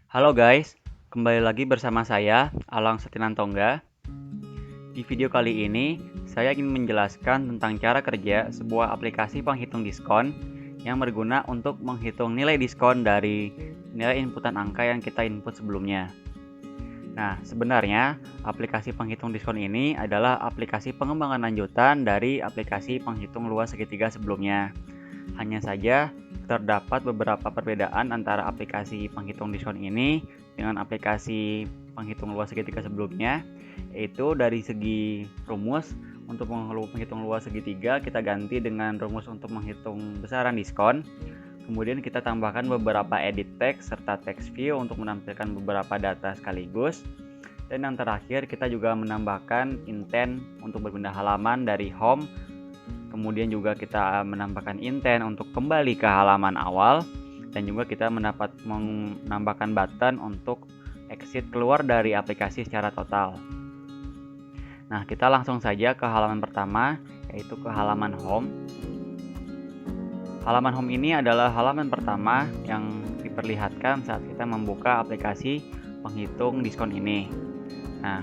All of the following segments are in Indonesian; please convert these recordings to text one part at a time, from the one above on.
Halo guys, kembali lagi bersama saya, Alang Setinantongga. Di video kali ini, saya ingin menjelaskan tentang cara kerja sebuah aplikasi penghitung diskon yang berguna untuk menghitung nilai diskon dari nilai inputan angka yang kita input sebelumnya. Nah, sebenarnya aplikasi penghitung diskon ini adalah aplikasi pengembangan lanjutan dari aplikasi penghitung luas segitiga sebelumnya. Hanya saja terdapat beberapa perbedaan antara aplikasi penghitung diskon ini dengan aplikasi penghitung luas segitiga sebelumnya, yaitu dari segi rumus. Untuk menghitung luas segitiga, kita ganti dengan rumus untuk menghitung besaran diskon. Kemudian kita tambahkan beberapa edit text serta text view untuk menampilkan beberapa data sekaligus. Dan yang terakhir, kita juga menambahkan intent untuk berpindah halaman dari home. Kemudian juga kita menambahkan intent untuk kembali ke halaman awal, dan juga kita menambahkan button untuk exit keluar dari aplikasi secara total. Nah, kita langsung saja ke halaman pertama, yaitu ke halaman home. Halaman home ini adalah halaman pertama yang diperlihatkan saat kita membuka aplikasi penghitung diskon ini. Nah,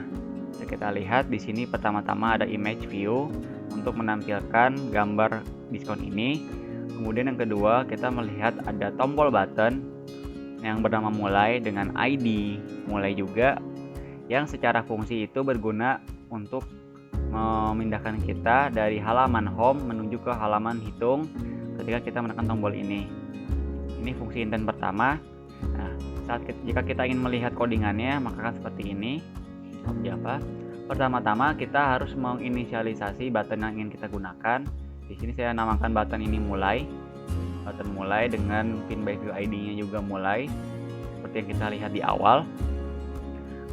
bisa kita lihat di sini pertama-tama ada image view untuk menampilkan gambar diskon ini. Kemudian yang kedua, kita melihat ada tombol button yang bernama mulai dengan ID mulai juga, yang secara fungsi itu berguna untuk memindahkan kita dari halaman home menuju ke halaman hitung ketika kita menekan tombol ini. Ini fungsi intent pertama. Nah, jika kita ingin melihat codingannya, maka akan seperti ini. Java. Pertama-tama kita harus menginisialisasi button yang ingin kita gunakan. Di sini saya namakan button ini mulai. Button mulai dengan pin by view ID-nya juga mulai, seperti yang kita lihat di awal.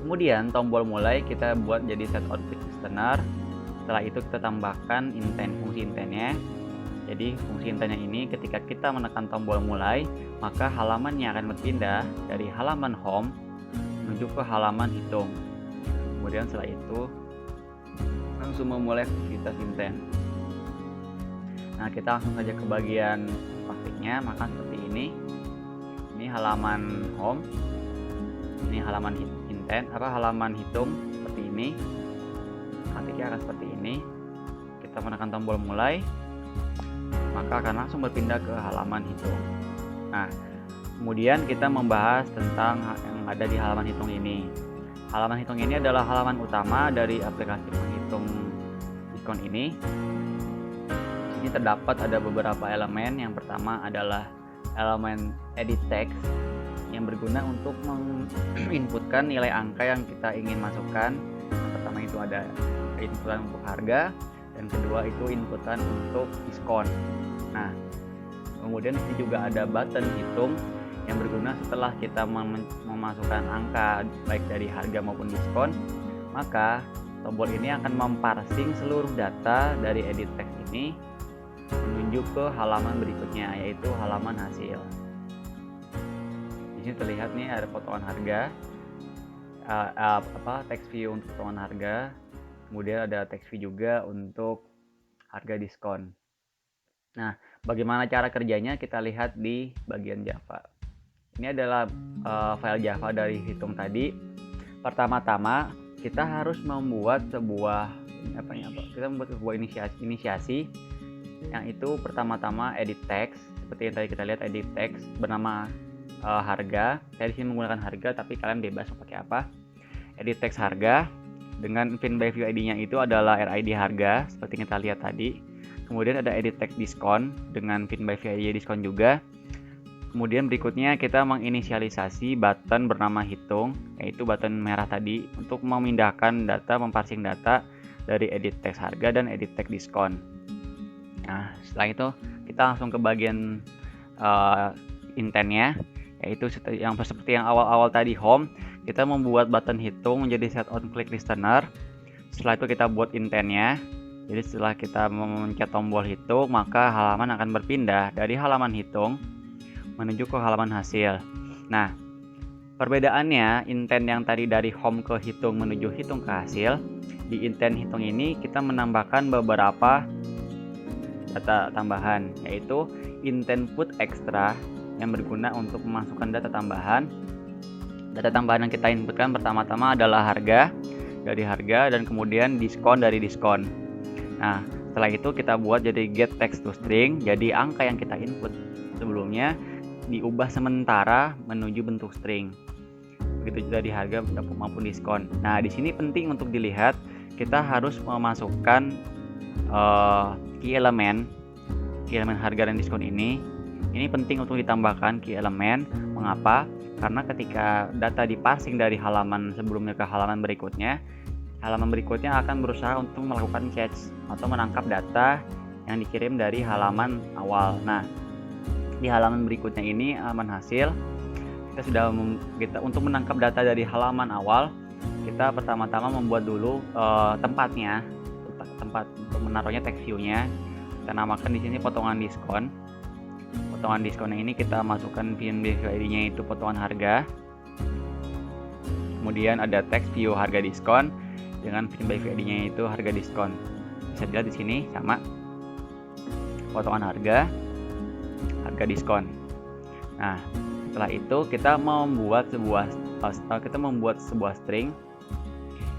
Kemudian tombol mulai kita buat jadi set output listener. Setelah itu kita tambahkan intent, fungsi intentnya. Jadi fungsi intentnya ini ketika kita menekan tombol mulai, maka halamannya akan berpindah dari halaman home menuju ke halaman hitung. Kemudian setelah itu langsung memulai aktivitas intent. Nah, kita langsung saja ke bagian praktiknya. Maka seperti ini. Ini halaman home. Ini halaman intent, halaman hitung seperti ini. Praktiknya akan seperti ini. Kita menekan tombol mulai, maka akan langsung berpindah ke halaman hitung. Nah, kemudian kita membahas tentang yang ada di halaman hitung ini. Halaman hitung ini adalah halaman utama dari aplikasi penghitung diskon ini. Ini terdapat ada beberapa elemen. Yang pertama adalah elemen edit text yang berguna untuk menginputkan nilai angka yang kita ingin masukkan. Yang pertama itu ada inputan untuk harga, dan kedua itu inputan untuk diskon. Nah, kemudian ini juga ada button hitung yang berguna setelah kita memasukkan angka baik dari harga maupun diskon, maka tombol ini akan memparsing seluruh data dari edit text ini menuju ke halaman berikutnya, yaitu halaman hasil. Di sini terlihat nih ada potongan harga, text view untuk potongan harga, kemudian ada text view juga untuk harga diskon. Nah, bagaimana cara kerjanya kita lihat di bagian Java. Ini adalah file Java dari hitung tadi. Pertama-tama kita harus membuat sebuah inisiasi yang itu pertama-tama edit text, seperti yang tadi kita lihat edit text bernama harga. Saya di sini menggunakan harga, tapi kalian bebas mau pakai apa. Edit text harga dengan pin by view ID-nya itu adalah RID harga seperti kita lihat tadi. Kemudian ada edit text diskon dengan pin by view ID diskon juga. Kemudian berikutnya kita menginisialisasi button bernama hitung, yaitu button merah tadi, untuk memindahkan data, memparsing data dari edit text harga dan edit text diskon. Nah, setelah itu kita langsung ke bagian intentnya, yaitu seperti yang awal-awal tadi home. Kita membuat button hitung menjadi set on click listener. Setelah itu kita buat intentnya. Jadi setelah kita memencet tombol hitung, maka halaman akan berpindah dari halaman hitung menuju ke halaman hasil. Nah, perbedaannya intent yang tadi dari home ke hitung menuju hitung ke hasil, di intent hitung ini kita menambahkan beberapa data tambahan, yaitu intent put extra yang berguna untuk memasukkan data tambahan. Data tambahan yang kita inputkan pertama-tama adalah harga, dari harga, dan kemudian diskon dari diskon. Nah, setelah itu kita buat jadi get text to string, jadi angka yang kita input sebelumnya diubah sementara menuju bentuk string. Begitu juga di harga maupun diskon. Nah, di sini penting untuk dilihat, kita harus memasukkan key elemen harga dan diskon ini. Ini penting untuk ditambahkan key elemen. Mengapa? Karena ketika data diparsing dari halaman sebelumnya ke halaman berikutnya akan berusaha untuk melakukan catch atau menangkap data yang dikirim dari halaman awal. Nah, di halaman berikutnya ini, halaman hasil, kita untuk menangkap data dari halaman awal, kita pertama-tama membuat dulu tempat untuk menaruhnya text view-nya. Kita namakan di sini potongan diskon. Potongan diskonnya ini kita masukkan PNB ID-nya itu potongan harga. Kemudian ada text view harga diskon dengan PNB ID-nya itu harga diskon. Bisa dilihat di sini sama potongan harga diskon. Nah, setelah itu kita membuat sebuah string,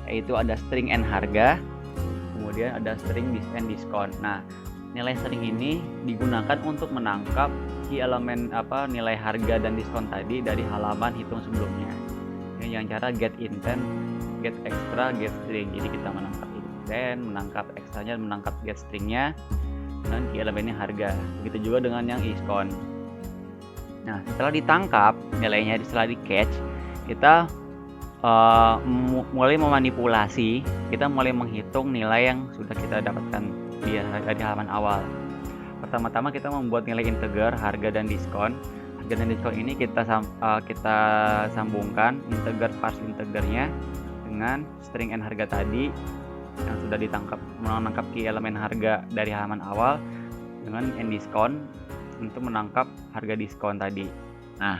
yaitu ada string n harga, kemudian ada string diskon. Nah, nilai string ini digunakan untuk menangkap key elemen nilai harga dan diskon tadi dari halaman hitung sebelumnya. Ini dengan cara get intent, get extra, get string. Jadi kita menangkap intent, menangkap ekstranya, menangkap get stringnya dengan key elemennya harga. Begitu juga dengan yang diskon. Nah, setelah ditangkap nilainya, setelah di catch, kita mulai memanipulasi, kita mulai menghitung nilai yang sudah kita dapatkan dari halaman awal. Pertama-tama kita membuat nilai integer harga dan diskon. Harga dan diskon ini kita sambungkan integer parse integernya dengan string n harga tadi yang sudah menangkap key elemen harga dari halaman awal dengan n diskon untuk menangkap harga diskon tadi. Nah,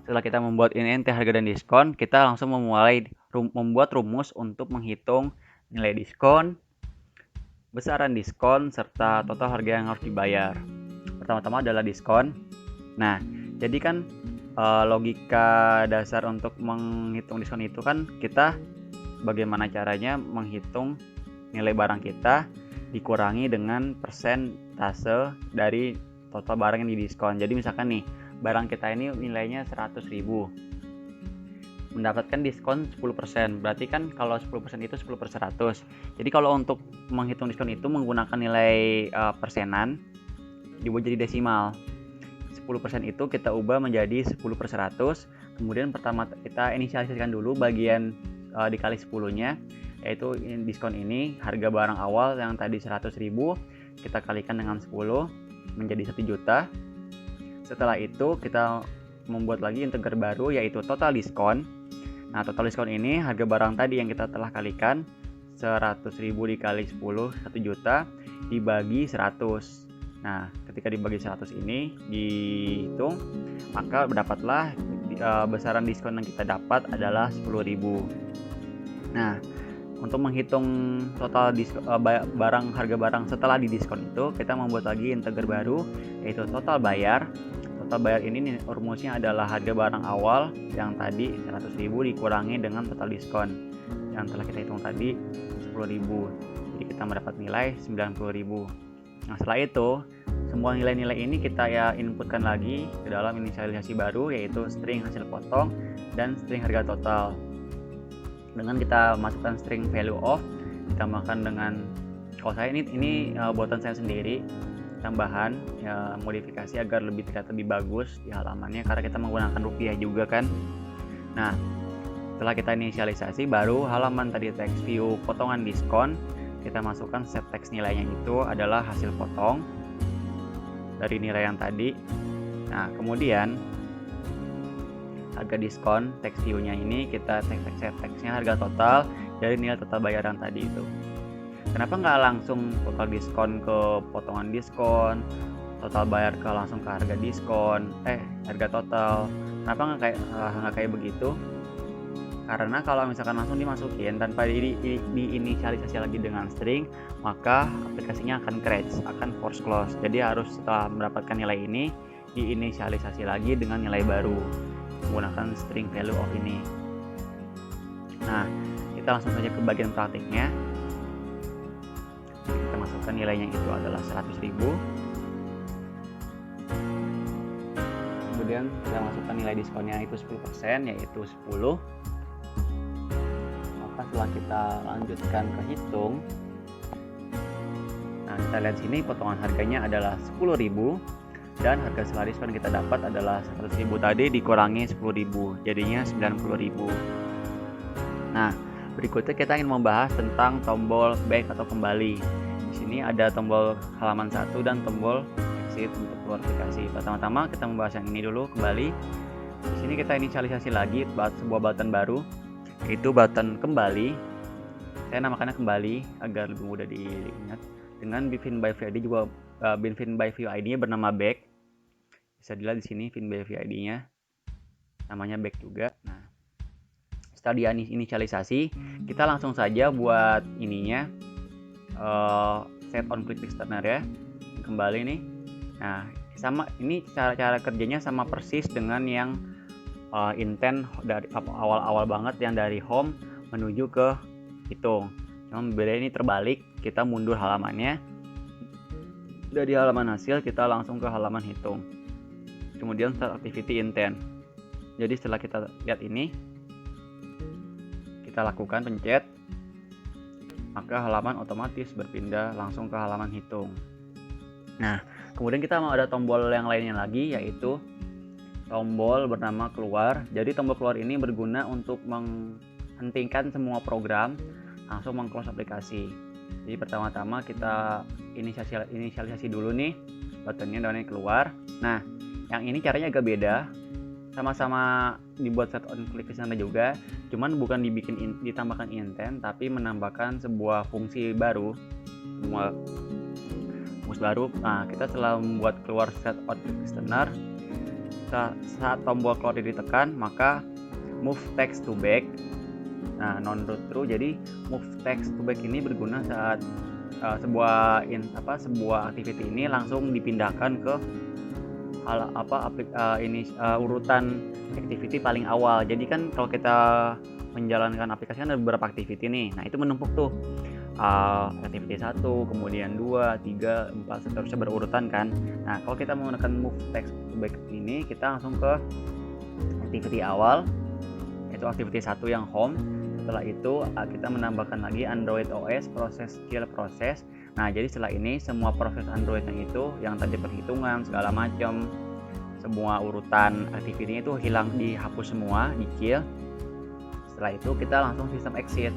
setelah kita membuat int harga dan diskon, kita langsung membuat rumus untuk menghitung nilai diskon, besaran diskon, serta total harga yang harus dibayar. Pertama-tama adalah diskon. Nah, jadi kan logika dasar untuk menghitung diskon itu kan kita bagaimana caranya menghitung nilai barang kita dikurangi dengan persentase dari total barang yang didiskon. Jadi misalkan nih, barang kita ini nilainya 100.000, mendapatkan diskon 10%. Berarti kan kalau 10% itu 10 per 100. Jadi kalau untuk menghitung diskon itu menggunakan nilai persenan, dibuat jadi desimal. 10% itu kita ubah menjadi 10 per 100. Kemudian pertama kita inisialisasikan dulu bagian dikali 10-nya, yaitu diskon ini harga barang awal yang tadi 100.000 kita kalikan dengan 10 menjadi 1 juta. Setelah itu kita membuat lagi integer baru, yaitu total diskon. Nah, total diskon ini harga barang tadi yang kita telah kalikan 100.000 dikali 10 1 juta dibagi 100. Nah, ketika dibagi 100 ini dihitung, maka berdapatlah besaran diskon yang kita dapat adalah 10.000. Nah, untuk menghitung total harga barang setelah didiskon itu, kita membuat lagi integer baru, yaitu total bayar. Total bayar ini rumusnya adalah harga barang awal yang tadi 100.000 dikurangi dengan total diskon yang telah kita hitung tadi 10.000. Jadi kita mendapat nilai 90.000. Nah, setelah itu semua nilai-nilai ini kita inputkan lagi ke dalam inisialisasi baru, yaitu string hasil potong dan string harga total. Dengan kita masukkan string value of, ditambahkan dengan, kalau saya ini buatan saya sendiri, tambahan modifikasi agar terlihat lebih bagus di halamannya karena kita menggunakan rupiah juga kan. Nah, setelah kita inisialisasi, baru halaman tadi text view potongan diskon, kita masukkan set text nilainya itu adalah hasil potong dari nilai yang tadi. Nah, kemudian harga diskon text view-nya ini kita set text-nya harga total dari nilai total bayaran tadi itu. Kenapa nggak langsung total diskon ke potongan diskon, total bayar langsung ke harga diskon, harga total? Kenapa nggak kayak begitu? Karena kalau misalkan langsung dimasukin tanpa diinisialisasi lagi dengan string, maka aplikasinya akan crash, akan force close. Jadi harus setelah mendapatkan nilai ini diinisialisasi lagi dengan nilai baru. menggunakan string value of ini. Nah, kita langsung saja ke bagian praktiknya. Kita masukkan nilainya itu adalah 100.000. Kemudian kita masukkan nilai diskonnya itu 10%, yaitu 10. Maka setelah kita lanjutkan ke hitung, nah kita lihat sini potongan harganya adalah 10.000 dan harga setelah diskon kita dapat adalah 100.000 tadi dikurangi 10.000, jadinya 90.000. Nah, berikutnya kita ingin membahas tentang tombol back atau kembali. Di sini ada tombol halaman 1 dan tombol exit untuk keluar aplikasi. Pertama-tama kita membahas yang ini dulu, kembali. Di sini kita inisialisasi lagi sebuah button baru, yaitu button kembali. Saya namakannya kembali agar lebih mudah diingat. Dengan bin by view ID juga bin by view ID-nya bernama back. Bisa dilihat di sini bin by view ID-nya namanya back juga. Nah, setelah diinisialisasi, kita langsung saja buat ininya set on click listener ya. Kembali nih. Nah, sama ini cara kerjanya sama persis dengan yang intent dari awal-awal banget yang dari home menuju ke hitung. Cuma beda ini terbalik, kita mundur halamannya. Dari halaman hasil kita langsung ke halaman hitung. Kemudian start activity intent. Jadi setelah kita lihat ini, kita lakukan pencet, maka halaman otomatis berpindah langsung ke halaman hitung. Nah, kemudian kita mau ada tombol yang lainnya lagi, yaitu tombol bernama keluar. Jadi tombol keluar ini berguna untuk menghentikan semua program, langsung meng-close aplikasi. Jadi pertama-tama kita inisialisasi dulu nih buttonnya dan keluar. Nah, yang ini caranya agak beda, sama-sama dibuat set on click listener juga, cuman bukan ditambahkan intent, tapi menambahkan sebuah fungsi baru. Nah, kita setelah membuat keluar set on click listener, saat tombol keluar ditekan, maka move text to back. Nah, non root true. Jadi move text to back ini berguna saat sebuah activity ini langsung dipindahkan ke urutan activity paling awal. Jadi kan kalau kita menjalankan aplikasi kan ada beberapa activity nih. Nah, itu menumpuk tuh. Activity 1, kemudian 2, 3, 4 seterusnya berurutan kan. Nah, kalau kita menggunakan move text to back ini, kita langsung ke activity awal, yaitu activity 1 yang home. Setelah itu kita menambahkan lagi Android OS proses skill proses. Nah, jadi setelah ini semua proses Android yang tadi perhitungan segala macam, semua urutan activity-nya itu hilang, dihapus semua, di-kill. Setelah itu kita langsung sistem exit.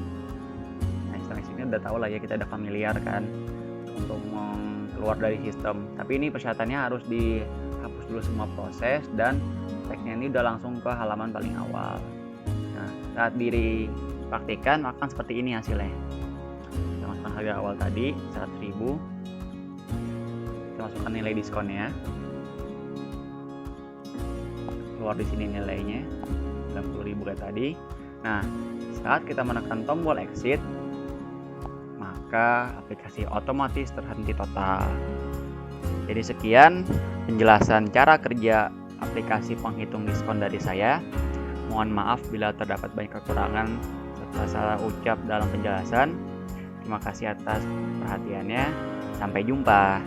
Nah, sistem exit ini udah tahu lah ya, kita udah familiar kan untuk keluar dari sistem. Tapi ini persyaratannya harus dihapus dulu semua proses dan teksnya ini udah langsung ke halaman paling awal. Nah, saat dipraktikkan akan seperti ini hasilnya. Kita masukkan harga awal tadi 100.000. Kita masukkan nilai diskonnya. Keluar di sini nilainya 90.000 kayak tadi. Nah, saat kita menekan tombol exit, maka aplikasi otomatis terhenti total. Jadi sekian penjelasan cara kerja aplikasi penghitung diskon dari saya. Mohon maaf bila terdapat banyak kekurangan serta salah ucap dalam penjelasan. Terima kasih atas perhatiannya. Sampai jumpa.